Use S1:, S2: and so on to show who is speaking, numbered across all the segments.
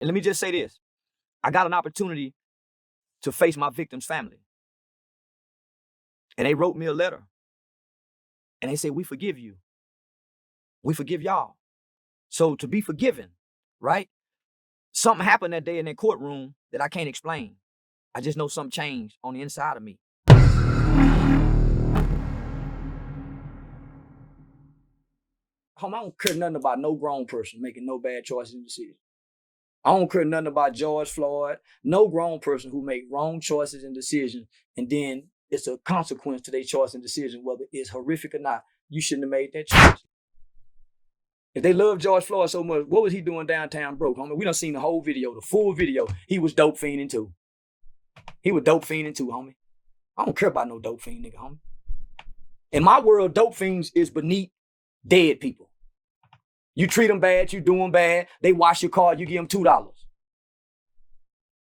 S1: And let me just say this. I got an opportunity to face my victim's family. And they wrote me a letter. And they said, we forgive you. We forgive y'all. So to be forgiven, right? Something happened that day in that courtroom that I can't explain. I just know something changed on the inside of me. I don't care nothing about no grown person making no bad choices and decisions. I don't care nothing about George Floyd, no grown person who make wrong choices and decisions, and then it's a consequence to their choice and decision, whether it's horrific or not. You shouldn't have made that choice. If they love George Floyd so much, what was he doing downtown broke, homie? We done seen the whole video, the full video. He was dope fiending too. He was dope fiending too, homie. I don't care about no dope fiend, nigga, homie. In my world, dope fiends is beneath dead people. You treat them bad, you do them bad. They wash your car, you give them $2.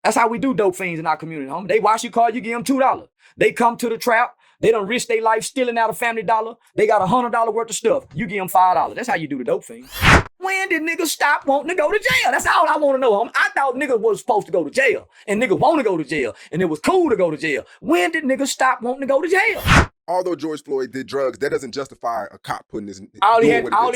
S1: That's how we do dope fiends in our community, homie. They wash your car, you give them $2. They come to the trap, they done risk their life stealing out of Family Dollar. They got $100 worth of stuff. You give them $5. That's how you do the dope fiends. When did niggas stop wanting to go to jail? That's all I want to know, homie. I thought niggas was supposed to go to jail, and niggas want to go to jail, and it was cool to go to jail. When did niggas stop wanting to go to jail?
S2: Although George Floyd did drugs, that doesn't justify a cop putting his...
S1: All he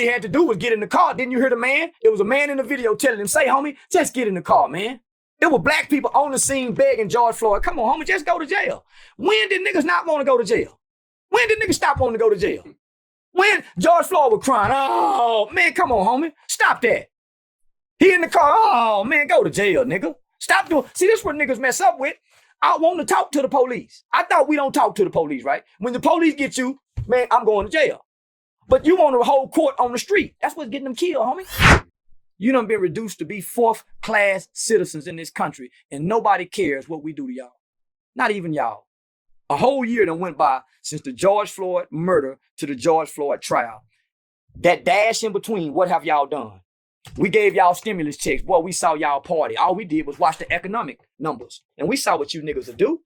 S1: had to do was get in the car. Didn't you hear the man? It was a man in the video telling him, say, homie, just get in the car, man. It were black people on the scene begging George Floyd, come on, homie, just go to jail. When did niggas not want to go to jail? When did niggas stop wanting to go to jail? When George Floyd was crying, oh, man, come on, homie, stop that. He in the car, oh, man, go to jail, nigga. Stop doing... See, this is what niggas mess up with. I want to talk to the police. I thought we don't talk to the police, right? When the police get you, man, I'm going to jail. But you want to hold court on the street. That's what's getting them killed, homie. You done been reduced to be fourth-class citizens in this country, and nobody cares what we do to y'all. Not even y'all. A whole year done went by since the George Floyd murder to the George Floyd trial. That dash in between, what have y'all done? We gave y'all stimulus checks. Boy, we saw y'all party. All we did was watch the economic numbers. And we saw what you niggas would do.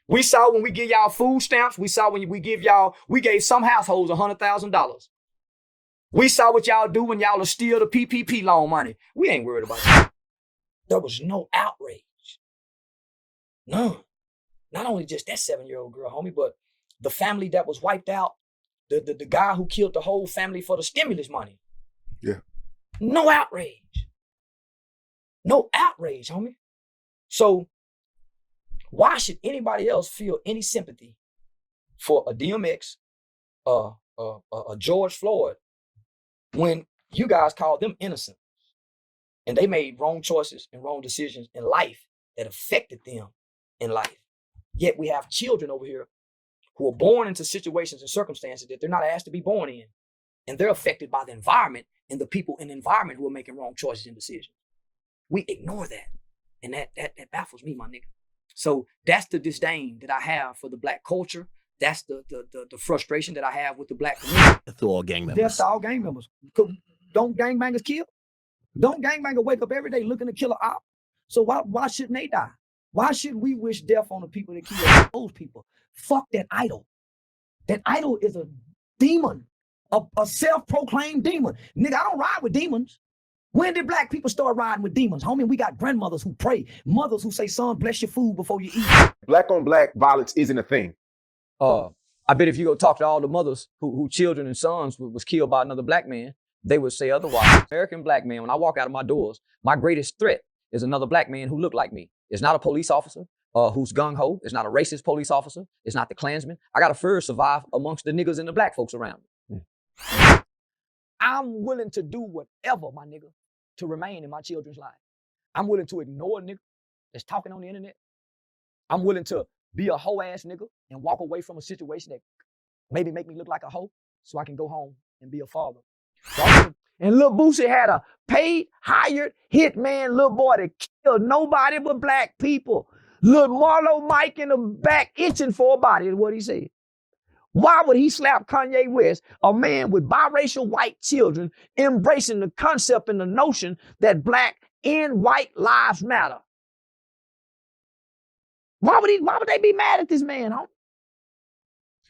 S1: We saw when we give y'all food stamps. We saw when we gave some households $100,000. We saw what y'all do when y'all will steal the PPP loan money. We ain't worried about that. There was no outrage. None. Not only just that 7-year-old girl, homie, but the family that was wiped out, the guy who killed the whole family for the stimulus money.
S2: Yeah.
S1: No outrage. No outrage, homie. So why should anybody else feel any sympathy for a DMX, a George Floyd, when you guys call them innocent and they made wrong choices and wrong decisions in life that affected them in life? Yet we have children over here who are born into situations and circumstances that they're not asked to be born in. And they're affected by the environment and the people in the environment who are making wrong choices and decisions. We ignore that. And that baffles me, my nigga. So that's the disdain that I have for the black culture. That's the frustration that I have with the black community.
S3: That's all gang members.
S1: That's all gang members. Don't gangbangers kill? Don't gangbangers wake up every day looking to kill an op? So why shouldn't they die? Why should we wish death on the people that kill those people? Fuck that idol. That idol is a demon. A self-proclaimed demon. Nigga, I don't ride with demons. When did black people start riding with demons? Homie, we got grandmothers who pray, mothers who say, son, bless your food before you eat.
S2: Black on black violence isn't a thing.
S1: I bet if you go talk to all the mothers who children and sons was killed by another black man, they would say otherwise. American black man, when I walk out of my doors, my greatest threat is another black man who look like me. It's not a police officer who's gung-ho. It's not a racist police officer. It's not the Klansman. I got to first survive amongst the niggas and the black folks around me. I'm willing to do whatever, my nigga, to remain in my children's life. I'm willing to ignore a nigga that's talking on the internet. I'm willing to be a hoe ass nigga and walk away from a situation that maybe make me look like a hoe so I can go home and be a father. And Lil Boosie had a paid, hired hitman little boy that killed nobody but black people. Lil Marlo Mike in the back itching for a body is what he said. Why would he slap Kanye West, a man with biracial white children, embracing the concept and the notion that black and white lives matter? Why would they be mad at this man, huh?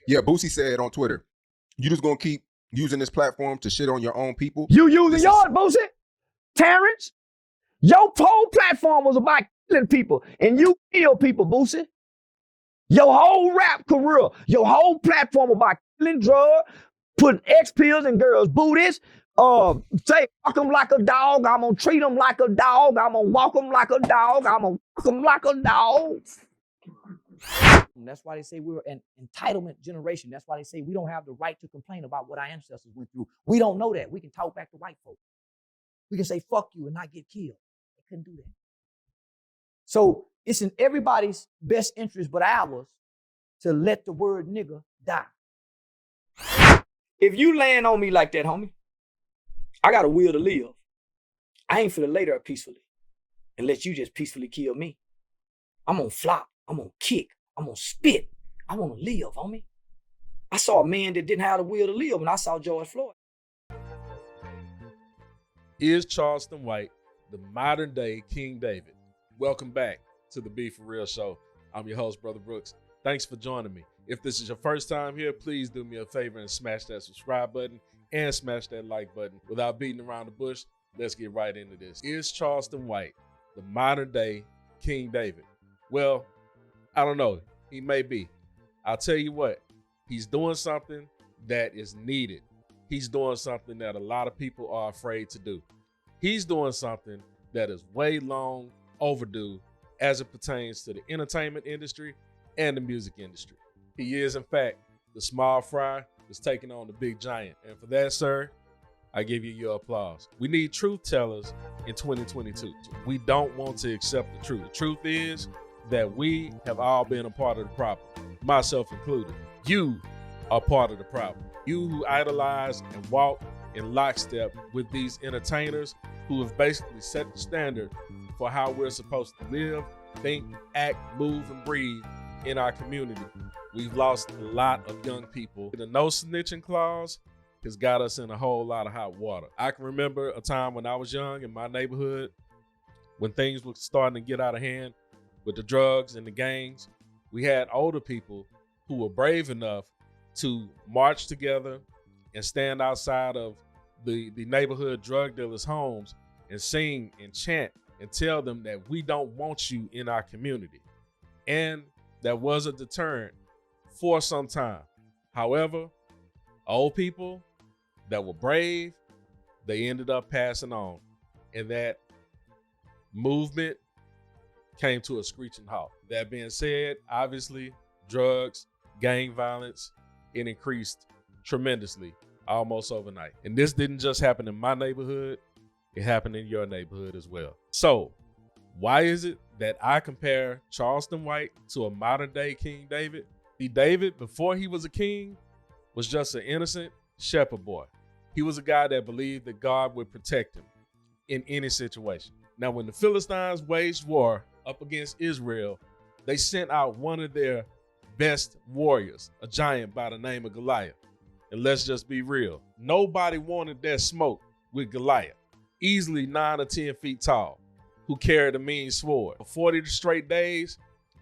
S2: Yeah, Boosie said on Twitter, you just gonna keep using this platform to shit on your own people?
S1: You using yours, Boosie? Terrence? Your whole platform was about killing people, and you kill people, Boosie. Your whole rap career, your whole platform about killing drugs, putting X pills in girls' booties, say, fuck them like a dog, I'm gonna treat them like a dog, I'm gonna walk them like a dog, I'm gonna fuck them like a dog. And that's why they say we're an entitlement generation. That's why they say we don't have the right to complain about what our ancestors went through. We don't know that. We can talk back to white folks. We can say, fuck you and not get killed. They couldn't do that. So it's in everybody's best interest but ours to let the word nigga die. If you land on me like that, homie, I got a will to live. I ain't finna lay there peacefully and let you just peacefully kill me. I'm gonna flop. I'm gonna kick. I'm gonna spit. I wanna live, homie. I saw a man that didn't have the will to live when I saw George Floyd.
S3: Is Charleston White the modern day King David? Welcome back to the Be For Real Show. I'm your host, Brother Brooks. Thanks for joining me. If this is your first time here, please do me a favor and smash that subscribe button and smash that like button. Without beating around the bush, let's get right into this. Is Charleston White the modern day King David? Well, I don't know. He may be. I'll tell you what, he's doing something that is needed. He's doing something that a lot of people are afraid to do. He's doing something that is way long overdue as it pertains to the entertainment industry and the music industry. He is, in fact, the small fry that's taking on the big giant. And for that, sir, I give you your applause. We need truth tellers in 2022. We don't want to accept the truth. The truth is that we have all been a part of the problem, myself included. You are part of the problem. You who idolize and walk in lockstep with these entertainers who have basically set the standard for how we're supposed to live, think, act, move, and breathe in our community. We've lost a lot of young people. The no snitching clause has got us in a whole lot of hot water. I can remember a time when I was young in my neighborhood when things were starting to get out of hand with the drugs and the gangs. We had older people who were brave enough to march together and stand outside of the neighborhood drug dealers' homes and sing and chant and tell them that we don't want you in our community. And that was a deterrent for some time. However, old people that were brave, they ended up passing on. And that movement came to a screeching halt. That being said, obviously, drugs, gang violence, it increased tremendously, almost overnight. And this didn't just happen in my neighborhood, it happened in your neighborhood as well. So, why is it that I compare Charleston White to a modern day King David? See, David, before he was a king, was just an innocent shepherd boy. He was a guy that believed that God would protect him in any situation. Now, when the Philistines waged war up against Israel, they sent out one of their best warriors, a giant by the name of Goliath. And let's just be real. Nobody wanted that smoke with Goliath, easily 9 or 10 feet tall, who carried a mean sword. For 40 straight days,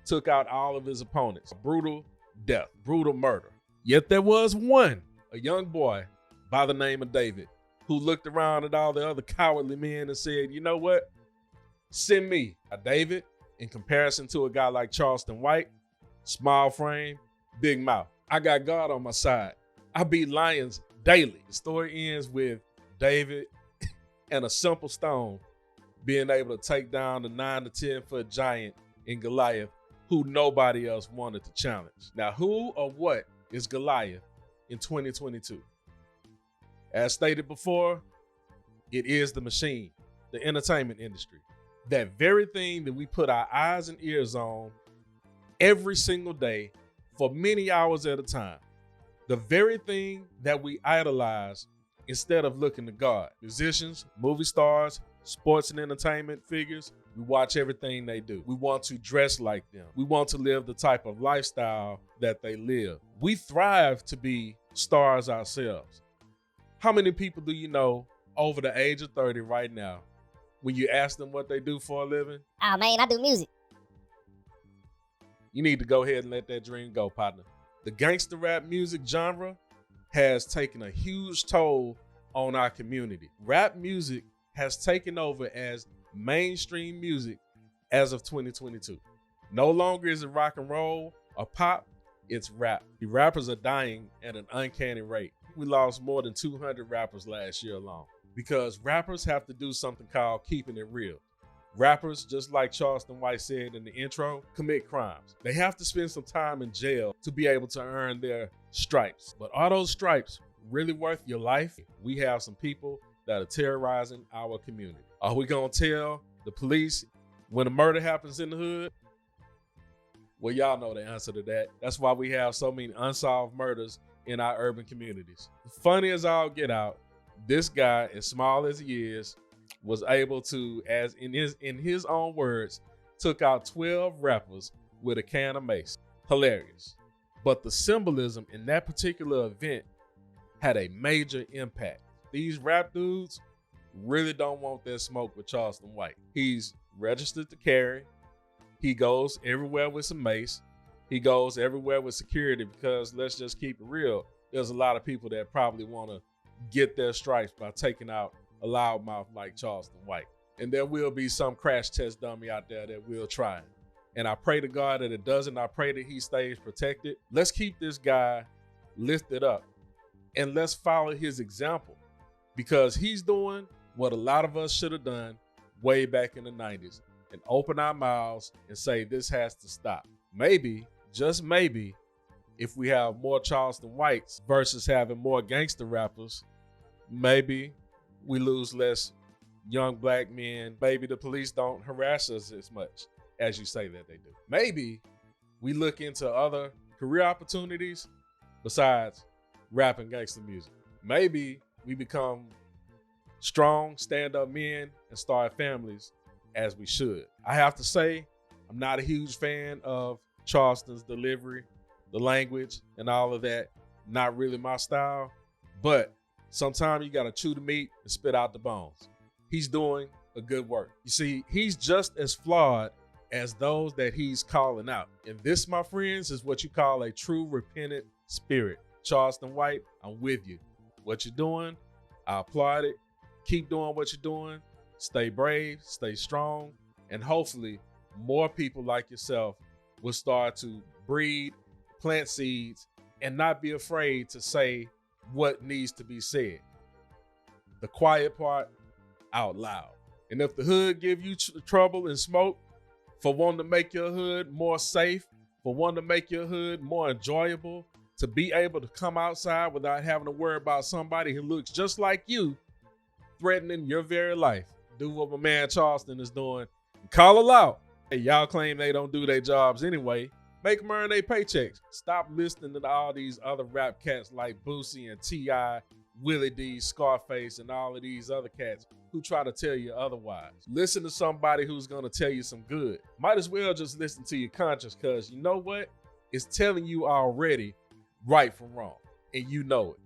S3: took out all of his opponents. Brutal death, brutal murder. Yet there was one, a young boy by the name of David, who looked around at all the other cowardly men and said, you know what? Send me a David in comparison to a guy like Charleston White, small frame, big mouth. I got God on my side. I beat lions daily. The story ends with David and a simple stone being able to take down the 9 to 10 foot giant in Goliath, who nobody else wanted to challenge. Now, who or what is Goliath in 2022? As stated before, it is the machine, the entertainment industry. That very thing that we put our eyes and ears on every single day for many hours at a time. The very thing that we idolize instead of looking to God. Musicians, movie stars, sports and entertainment figures, we watch everything they do. We want to dress like them. We want to live the type of lifestyle that they live. We thrive to be stars ourselves. How many people do you know over the age of 30 right now, when you ask them what they do for a living?
S4: Oh man, I do music.
S3: You need to go ahead and let that dream go, partner. The gangster rap music genre has taken a huge toll on our community. Rap music has taken over as mainstream music as of 2022. No longer is it rock and roll or pop, it's rap. The rappers are dying at an uncanny rate. We lost more than 200 rappers last year alone because rappers have to do something called keeping it real. Rappers, just like Charleston White said in the intro, commit crimes. They have to spend some time in jail to be able to earn their stripes. But are those stripes really worth your life? We have some people that are terrorizing our community. Are we gonna tell the police when a murder happens in the hood? Well, y'all know the answer to that. That's why we have so many unsolved murders in our urban communities. Funny as all get out, this guy, as small as he is, was able to, as in his own words, took out 12 rappers with a can of mace. Hilarious. But the symbolism in that particular event had a major impact. These rap dudes really don't want that smoke with Charleston White. He's registered to carry. He goes everywhere with some mace. He goes everywhere with security because let's just keep it real. There's a lot of people that probably want to get their stripes by taking out a loudmouth like Charleston White. And there will be some crash test dummy out there that will try it. And I pray to God that it doesn't. I pray that he stays protected. Let's keep this guy lifted up and let's follow his example because he's doing what a lot of us should have done way back in the 90s and open our mouths and say this has to stop. Maybe, just maybe, if we have more Charleston Whites versus having more gangster rappers, maybe we lose less young black men. Maybe the police don't harass us as much as you say that they do. Maybe we look into other career opportunities besides rap and gangster music. Maybe we become strong, stand-up men and start families as we should. I have to say, I'm not a huge fan of Charleston's delivery, the language, and all of that. Not really my style, but sometimes you gotta chew the meat and spit out the bones. He's doing a good work. You see, he's just as flawed as those that he's calling out. And this, my friends, is what you call a true repentant spirit. Charleston White, I'm with you. What you're doing, I applaud it. Keep doing what you're doing. Stay brave, stay strong, and hopefully more people like yourself will start to breed, plant seeds, and not be afraid to say what needs to be said. The quiet part out loud. And if the hood give you trouble and smoke for wanting to make your hood more safe, for wanting to make your hood more enjoyable, to be able to come outside without having to worry about somebody who looks just like you threatening your very life, do what my man Charleston is doing. Call it out. Hey, y'all claim they don't do their jobs anyway. Make them earn their paychecks. Stop listening to all these other rap cats like Boosie and T.I., Willie D, Scarface, and all of these other cats who try to tell you otherwise. Listen to somebody who's going to tell you some good. Might as well just listen to your conscience because you know what? It's telling you already right from wrong, and you know it.